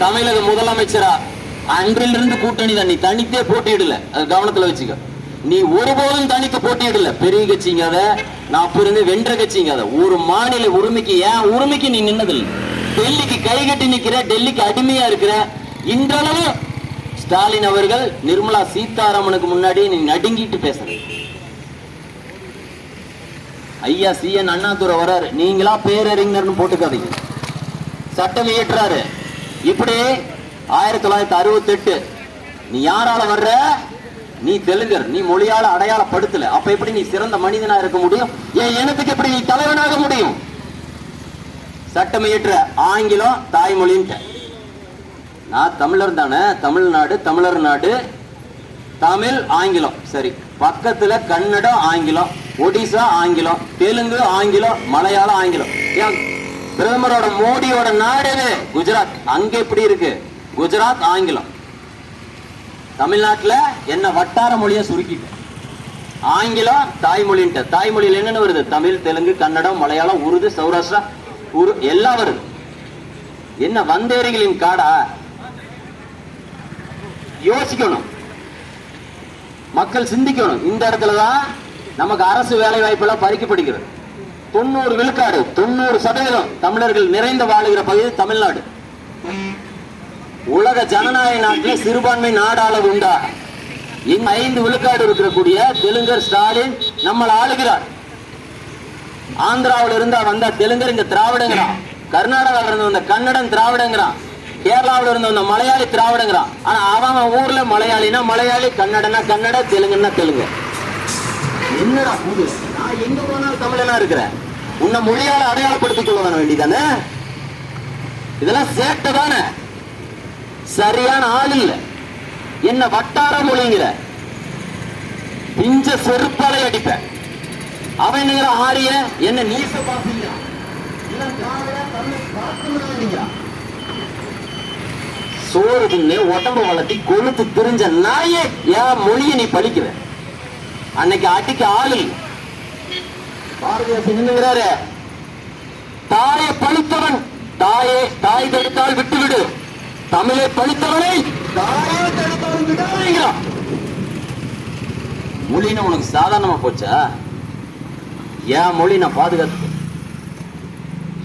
தமிழக முதலமைச்சரா அன்றிலிருந்து கூட்டணி தான். நீ தனித்தே போட்டியிடல, அது கவனத்துல வச்சுக்க. நீ ஒருபோதும் தனித்து போட்டியிடல. பெரிய கட்சிங்க அத, நான் அப்ப இருந்து வென்ற கட்சிங்க அத. ஒரு மாநில உரிமைக்கு, ஏன் உரிமைக்கு நீ நின்னதில்லை. டெல்லிக்கு கை கட்டி நிக்கிற, டெல்லிக்கு அடிமையா இருக்கிற. இன்றளவு ஸ்டாலின் அவர்கள் நிர்மலா சீதாராமனுக்கு முன்னாடி நீ நடுங்கிட்டு பேசுற. ஐயா CN அண்ணாதுரை வராரு, நீங்களா பேரறிஞர்னு போட்டுக்காதீங்க. சட்டம் இயற்றாரு. இப்படி 1968 நீ யாரால வர்ற? நீ தெலுங்கர், நீ மொழியால அடையாளப்படுத்தல. அப்ப எப்படி நீ சிறந்த மனிதனா இருக்க முடியும்? என் இனத்துக்கு எப்படி நீ தலைவனாக முடியும்? சட்டம் இயற்ற ஆங்கிலம் தாய்மொழின்ட்ட. நான் தமிழர் தானே, தமிழ்நாடு தமிழர் நாடு, தமிழ் ஆங்கிலம் சரி. பக்கத்துல கன்னடம் ஆங்கிலம், ஒடிசா ஆங்கிலம், தெலுங்கு ஆங்கிலம், மலையாளம் ஆங்கிலம். ஏன் பிரதமரோட மோடியோட நாடு குஜராத், அங்க எப்படி இருக்கு? குஜராத் ஆங்கிலம். தமிழ்நாட்டுல என்ன வட்டார மொழியை சுருக்கிட்ட. ஆங்கிலம் தாய்மொழின்ட்ட. தாய்மொழியில் என்னென்ன வருது? தமிழ், தெலுங்கு, கன்னடம், மலையாளம், உருது, சௌராஷ்டிரா, எல்லாம் வருது. என்ன வந்தேரிகளின் காடா? யோசிக்கணும், மக்கள் சிந்திக்கணும். இந்த இடத்துலதான் நமக்கு அரசு வேலை வாய்ப்பெல்லாம் பறிக்கப்படுகிறது. 90 விழுக்காடு, 90% தமிழர்கள் நிறைந்த வாழுகிற பகுதி தமிழ்நாடு. உலக ஜனநாயக நாட்டில் சிறுபான்மை நாடாள உண்டா? இங்க 5 விழுக்காடு இருக்கக்கூடிய தெலுங்கர் ஸ்டாலின் நம்மளை ஆளுகிறார். ஆந்திராவில் இருந்தா வந்த தெலுங்கர் இங்க திராவிடங்கிறான், கர்நாடகாவில் இருந்து வந்த கன்னடம் திராவிடங்கிறான், கேரளாவில் இருந்து வந்த மலையாளி திராவிடங்கிறான். ஆனா அவன் ஊர்ல மலையாளினா மலையாளி, கன்னடனா கன்னட, தெலுங்குன்னா தெலுங்கு. என்னடா புது? நான் எங்க போனாலும் தமிழனா இருக்கிறேன். உன்னை மொழியால அடையாளப்படுத்திக் கொள்ள வேண்டியதானே? இதெல்லாம் சேட்டை தானே, சரியான ஆள் இல்ல. என்ன வட்டார மொழிங்கிற பிஞ்ச செருப்பாலை அடிப்ப. அவன் என்னங்கிற ஆரிய என்ன நீச பாப்பீங்க. சோறு தின்னு உடம்பு வளர்த்தி கொழுத்து திரிஞ்ச நாயே என் மொழியை நீ பழிக்கிற. அன்னைக்கு அடிக்க ஆளு பாரதியார் தாயை பழித்தவன் தாய் தடுத்தால் விட்டுவிடு, தமிழை பழித்தவனை தாயை தடுத்தால் விடாதீங்கிறான். மொழின்னு உனக்கு சாதாரணமா போச்சா? என் மொழி நான் பாதுகாத்து